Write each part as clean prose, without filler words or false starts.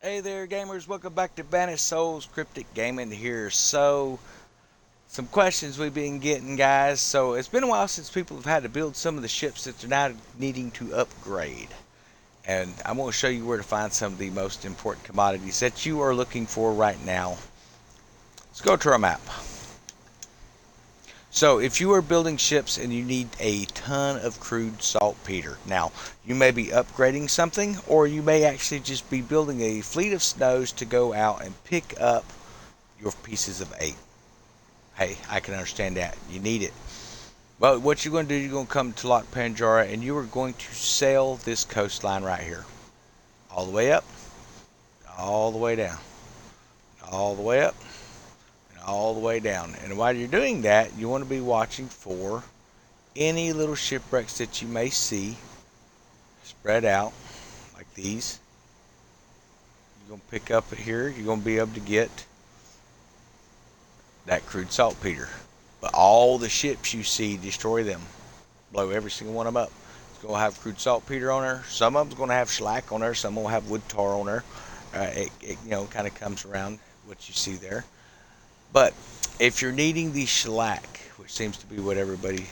Hey there, gamers. Welcome back to Banished Souls Cryptic Gaming here. So, some questions we've been getting, guys. So, it's been a while since people have had to build some of the ships that they're now needing to upgrade. And I'm going to show you where to find some of the most important commodities that you are looking for right now. Let's go to our map. So, if you are building ships and you need a ton of crude saltpeter, now you may be upgrading something, or you may actually just be building a fleet of snows to go out and pick up your pieces of 8. Hey, I can understand that. You need it. But what you're going to do, you're going to come to Loch Panjara and you are going to sail this coastline right here. All the way up, all the way down, all the way up, and all the way down. And while you're doing that, you want to be watching for any little shipwrecks that you may see spread out like these. You're going to pick up here. You're going to be able to get that crude saltpeter. But all the ships you see, destroy them. Blow every single one of them up. It's going to have crude saltpeter on there. Some of them's going to have shellac on there. Some will have wood tar on there. It kind of comes around what you see there. But if you're needing the shellac, which seems to be what everybody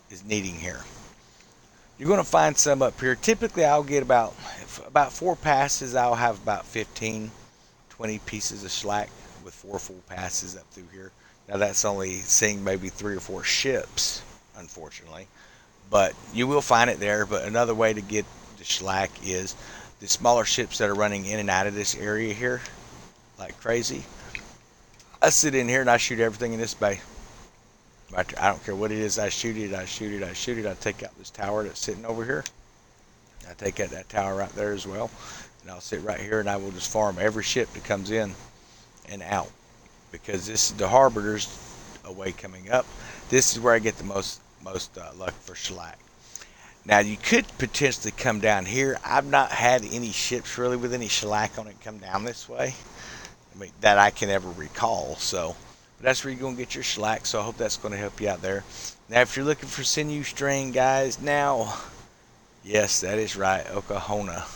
is needing here, you're going to find some up here. Typically, I'll get about 4 passes. I'll have about 15, 20 pieces of shellac with 4 full passes up through here. Now that's only seeing maybe 3 or 4 ships, unfortunately, but you will find it there. But another way to get the shellac is the smaller ships that are running in and out of this area here like crazy. I sit in here and I shoot everything in this bay. I don't care what it is. I shoot it. I take out this tower that's sitting over here. I take out that tower right there as well, and I'll sit right here and I will just farm every ship that comes in and out, because this is the Harbiter's away coming up. This is where I get the most luck for shellac. Now you could potentially come down here. I've not had any ships really with any shellac on it come down this way. I mean, that I can ever recall. So but that's where you're going to get your shellac. So I hope that's going to help you out there. Now if you're looking for sinew string, guys, now, yes, that is right, Okahona,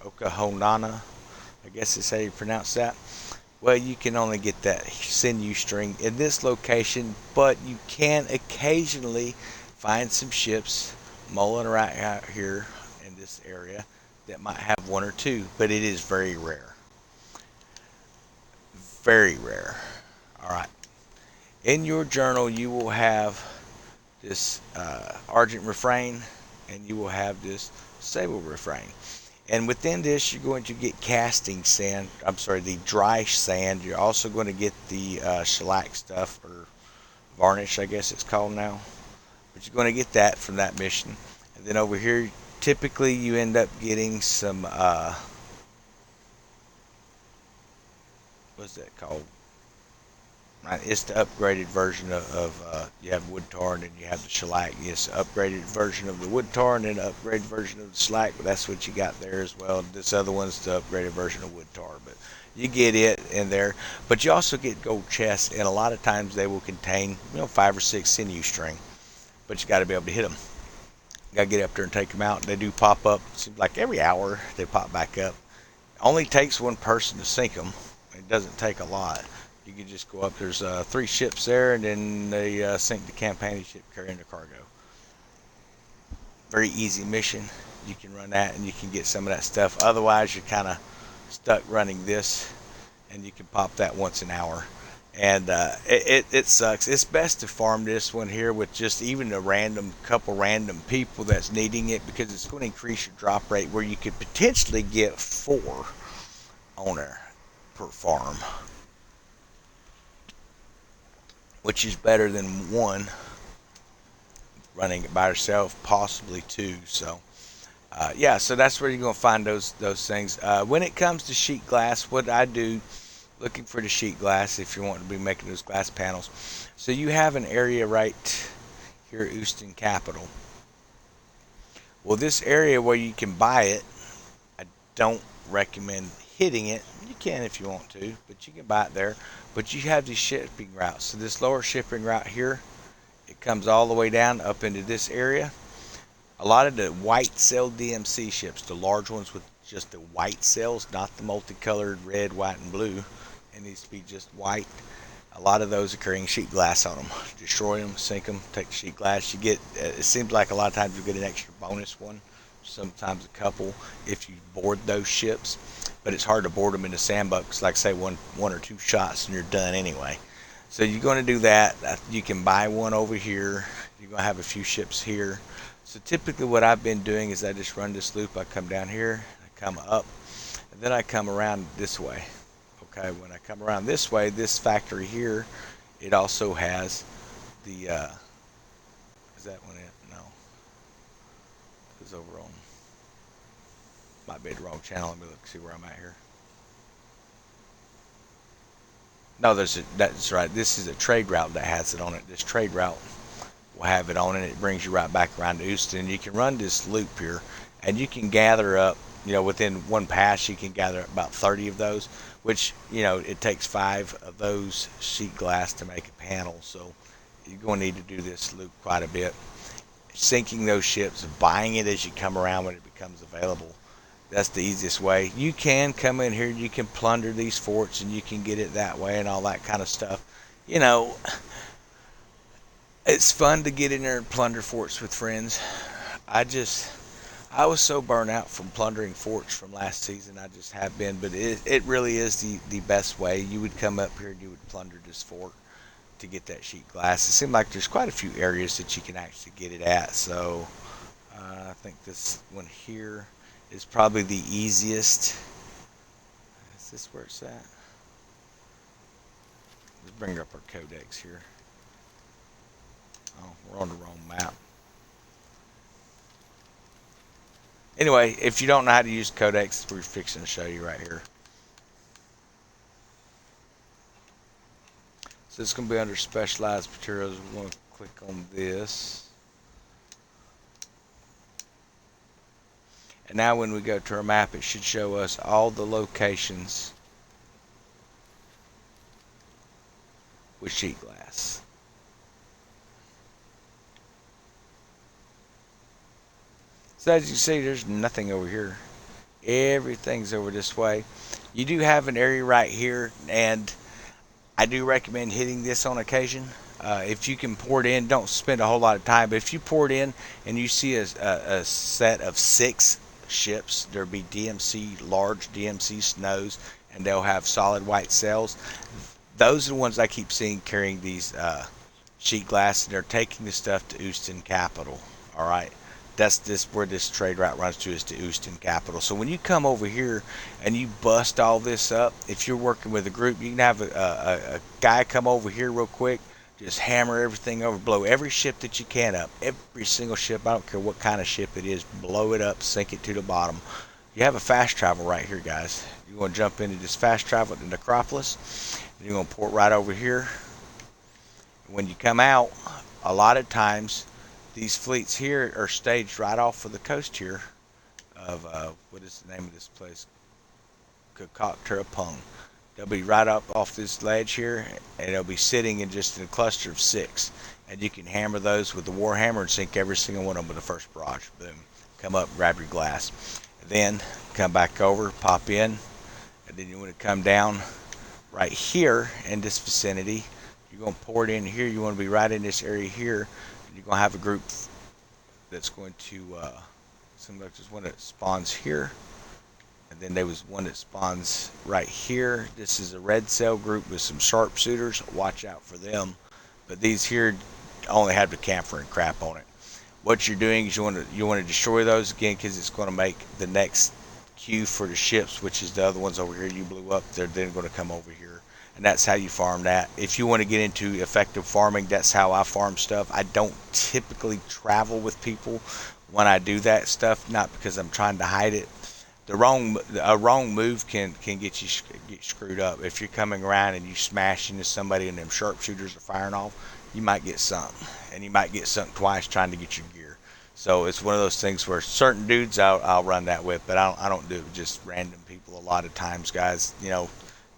or Okahonana, I guess is how you pronounce that. Well, you can only get that sinew string in this location, but you can occasionally find some ships mulling right out here in this area that might have 1 or 2, but it is very rare. Very rare. Alright. In your journal, you will have this argent refrain, and you will have this sable refrain. And within this, you're going to get casting sand. I'm sorry, the dry sand. You're also going to get the shellac stuff, or varnish, I guess it's called now. But you're going to get that from that mission. And then over here, typically you end up getting some, what's that called? It's the upgraded version of you have wood tar and then you have the shellac. It's the upgraded version of the wood tar and then the upgraded version of the shellac, but that's what you got there as well. This other one's the upgraded version of wood tar, but you get it in there. But you also get gold chests, and a lot of times they will contain 5 or 6 sinew string, but you got to be able to hit them. You got to get up there and take them out. They do pop up. It seems like every hour they pop back up. It only takes one person to sink them. It doesn't take a lot. You can just go up. There's 3 ships there, and then they sink the campaign ship carrying the cargo. Very easy mission. You can run that, and you can get some of that stuff. Otherwise, you're kind of stuck running this, and you can pop that once an hour. And it sucks. It's best to farm this one here with just even a couple random people that's needing it, because it's going to increase your drop rate, where you could potentially get 4 on there per farm, which is better than 1 running it by yourself, possibly 2. So yeah, so that's where you're going to find those things. When it comes to sheet glass, what I do, looking for the sheet glass, if you want to be making those glass panels, so you have an area right here at Houston Capital. Well, this area where you can buy it, I don't recommend hitting it. You can if you want to, but you can buy it there. But you have these shipping routes. So this lower shipping route here, it comes all the way down up into this area. A lot of the white sail DMC ships, the large ones with just the white sails, not the multicolored red, white, and blue, it needs to be just white. A lot of those are carrying sheet glass on them. Destroy them, sink them, take the sheet glass. You get, it seems like a lot of times you get an extra bonus one, sometimes a couple if you board those ships. But it's hard to board them into sandbucks, like say one or two shots and you're done anyway. So you're going to do that. You can buy one over here. You're going to have a few ships here. So typically what I've been doing is I just run this loop. I come down here, I come up, and then I come around this way. Okay, when I come around this way, this factory here, it also has the, is that one it? No. It's over on, might be the wrong channel. Let me look, see where I'm at here. No, that's right. This is a trade route that has it on it. This trade route will have it on it. It brings you right back around to Houston. You can run this loop here, and you can gather up, within one pass, you can gather up about 30 of those, which, it takes 5 of those sheet glass to make a panel. So you're going to need to do this loop quite a bit. Sinking those ships, buying it as you come around when it becomes available. That's the easiest way. You can come in here, you can plunder these forts, and you can get it that way and all that kind of stuff. It's fun to get in there and plunder forts with friends. I was so burnt out from plundering forts from last season. I just have been, but it really is the best way. You would come up here and you would plunder this fort to get that sheet glass. It seems like there's quite a few areas that you can actually get it at. So I think this one here is probably the easiest. Is this where it's at? Let's bring up our codex here. Oh, we're on the wrong map. Anyway, if you don't know how to use codex, we're fixing to show you right here. So it's going to be under specialized materials. We're going to click on this. And now when we go to our map, it should show us all the locations with sheet glass. So as you see, there's nothing over here. Everything's over this way. You do have an area right here, and I do recommend hitting this on occasion. If you can pour it in, don't spend a whole lot of time. But if you pour it in and you see a set of 6 ships, there'll be large DMC Snows, and they'll have solid white sails. Those are the ones I keep seeing carrying these sheet glass, and they're taking the stuff to Houston Capital. All right. That's where this trade route runs to, is to Houston Capital. So when you come over here and you bust all this up, if you're working with a group, you can have a guy come over here real quick, just hammer everything over, blow every ship that you can up. Every single ship, I don't care what kind of ship it is, blow it up, sink it to the bottom. You have a fast travel right here, guys. You're going to jump into this fast travel to Necropolis. And you're going to port right over here. When you come out, a lot of times, these fleets here are staged right off of the coast here of, what is the name of this place? Kakaktera-Pung. They'll be right up off this ledge here, and they'll be sitting in just a cluster of 6. And you can hammer those with the Warhammer and sink every single one of them with the first barrage. Boom. Come up, grab your glass. And then come back over, pop in, and then you want to come down right here in this vicinity. You're going to pour it in here. You want to be right in this area here. You're going to have a group that's going to, seems like there's one that spawns here, and then there was one that spawns right here. This is a red cell group with some sharpshooters. Watch out for them. But these here only have the camphor and crap on it. What you're doing is you want to destroy those again, because it's going to make the next queue for the ships, which is the other ones over here you blew up. They're then going to come over here. And that's how you farm that. If you want to get into effective farming, that's how I farm stuff. I don't typically travel with people when I do that stuff, not because I'm trying to hide it. A wrong move can get you screwed up. If you're coming around and you smash into somebody and them sharpshooters are firing off, you might get sunk. And you might get sunk twice trying to get your gear. So it's one of those things where certain dudes I'll run that with, but I don't do it with just random people a lot of times, guys.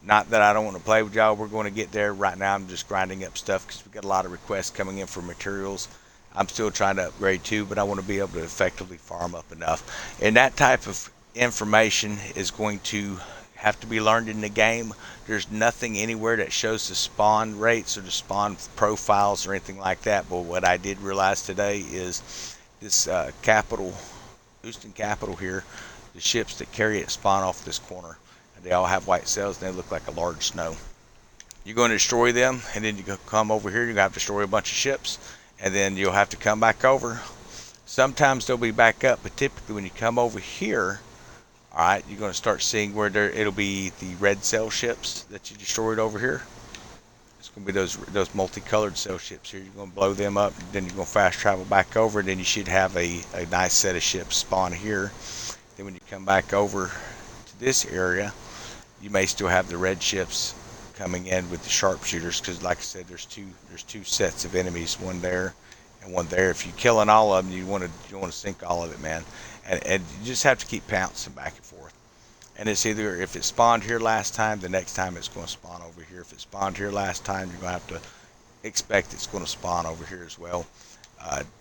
Not that I don't want to play with y'all. We're going to get there. Right now I'm just grinding up stuff because we've got a lot of requests coming in for materials. I'm still trying to upgrade too, but I want to be able to effectively farm up enough. And that type of information is going to have to be learned in the game. There's nothing anywhere that shows the spawn rates or the spawn profiles or anything like that. But what I did realize today is this Capital, Houston Capital here, the ships that carry it spawn off this corner. And they all have white sails and they look like a large snow. You're going to destroy them, and then you come over here, you're going to have to destroy a bunch of ships, and then you'll have to come back over. Sometimes they'll be back up, but typically when you come over here, all right, you're going to start seeing where it'll be the red sail ships that you destroyed over here. It's going to be those multicolored sail ships here. You're going to blow them up, then you're going to fast travel back over, and then you should have a nice set of ships spawn here. Then when you come back over to this area, you may still have the red ships coming in with the sharpshooters, because like I said, there's two sets of enemies, one there and one there. If you're killing all of them, you want to sink all of it, man. And you just have to keep pouncing back and forth. And it's either, if it spawned here last time, the next time it's going to spawn over here. If it spawned here last time, you're going to have to expect it's going to spawn over here as well.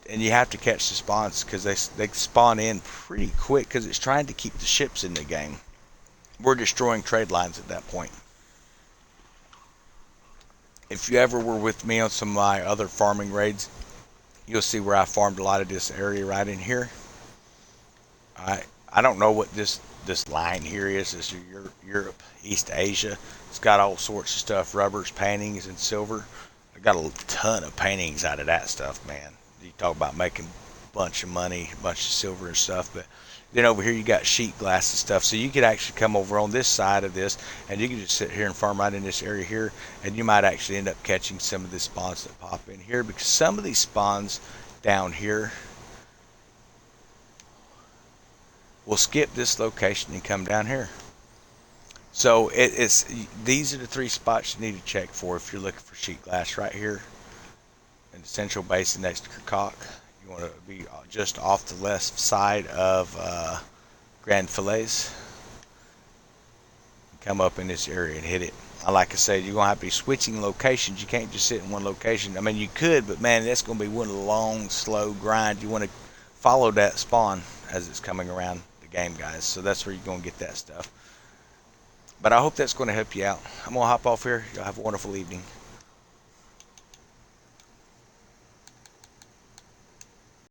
And you have to catch the spawns, because they spawn in pretty quick, because it's trying to keep the ships in the game. We're destroying trade lines at that point. If you ever were with me on some of my other farming raids, you'll see where I farmed a lot of this area right in here. I don't know what this line here is. This is Europe, East Asia. It's got all sorts of stuff, rubbers, paintings, and silver. I got a ton of paintings out of that stuff, man. You talk about making a bunch of money, a bunch of silver and stuff, but then over here you got sheet glass and stuff, so you could actually come over on this side of this, and you can just sit here and farm right in this area here, and you might actually end up catching some of the spawns that pop in here, because some of these spawns down here will skip this location and come down here. So these are the three spots you need to check for if you're looking for sheet glass. Right here in the central basin next to Kirkuk. You want to be just off the left side of Grand Fillets. Come up in this area and hit it. Like I said, you're going to have to be switching locations. You can't just sit in one location. I mean, you could, but man, that's going to be one long, slow grind. You want to follow that spawn as it's coming around the game, guys. So that's where you're going to get that stuff. But I hope that's going to help you out. I'm going to hop off here. Y'all have a wonderful evening.